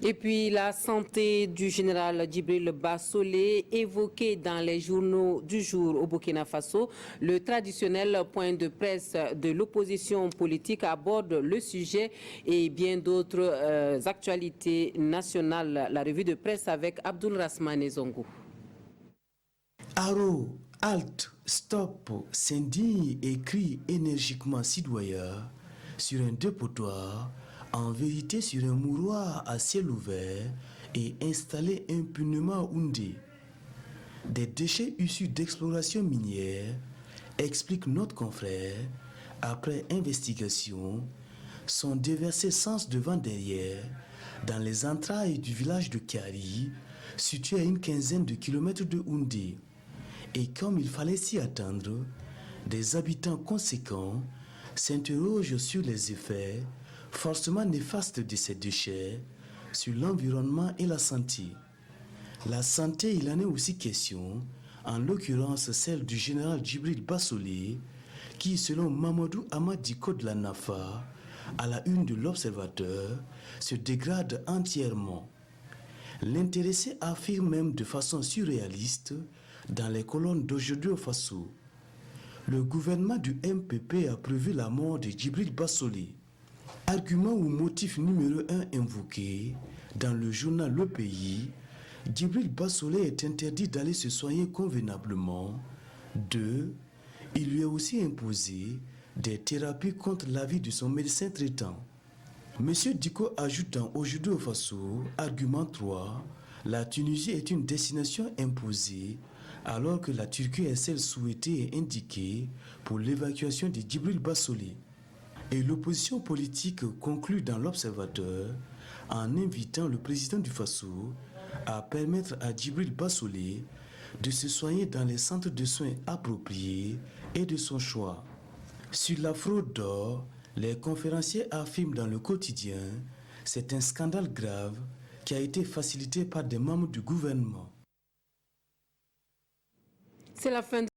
Et puis la santé du général Djibril Bassolé évoquée dans les journaux du jour au Burkina Faso. Le traditionnel point de presse de l'opposition politique aborde le sujet et bien d'autres actualités nationales. La revue de presse avec Abdoul Rasmane Zongo. Arrêt, halte, stop, s'indigne et crie énergiquement citoyen sur un dépotoir, en vérité sur un mouroir à ciel ouvert et installé impunément Houndé. Des déchets issus d'exploration minière, explique notre confrère, après investigation, sont déversés sens devant derrière dans les entrailles du village de Kari, situé à une quinzaine de kilomètres de Houndé. Et comme il fallait s'y attendre, des habitants conséquents s'interrogent sur les effets forcément néfastes de ces déchets sur l'environnement et la santé. La santé, il en est aussi question, en l'occurrence celle du général Djibril Bassolé, qui, selon Mamadou Amadiko de la NAFA, à la une de l'Observateur, se dégrade entièrement. L'intéressé affirme même de façon surréaliste dans les colonnes d'Aujourd'hui au Faso. Le gouvernement du MPP a prévu la mort de Djibril Bassolé. Argument ou motif numéro 1 invoqué dans le journal Le Pays, Djibril Bassolé est interdit d'aller se soigner convenablement. 2. Il lui est aussi imposé des thérapies contre l'avis de son médecin traitant. Monsieur Diko ajoute dans Aujourd'hui au Faso, argument 3, la Tunisie est une destination imposée alors que la Turquie est celle souhaitée et indiquée pour l'évacuation de Djibril Bassolé. Et l'opposition politique conclut dans l'Observateur en invitant le président du Faso à permettre à Djibril Bassolé de se soigner dans les centres de soins appropriés et de son choix. Sur la fraude d'or, les conférenciers affirment dans le quotidien « C'est un scandale grave qui a été facilité par des membres du gouvernement ». C'est la fin de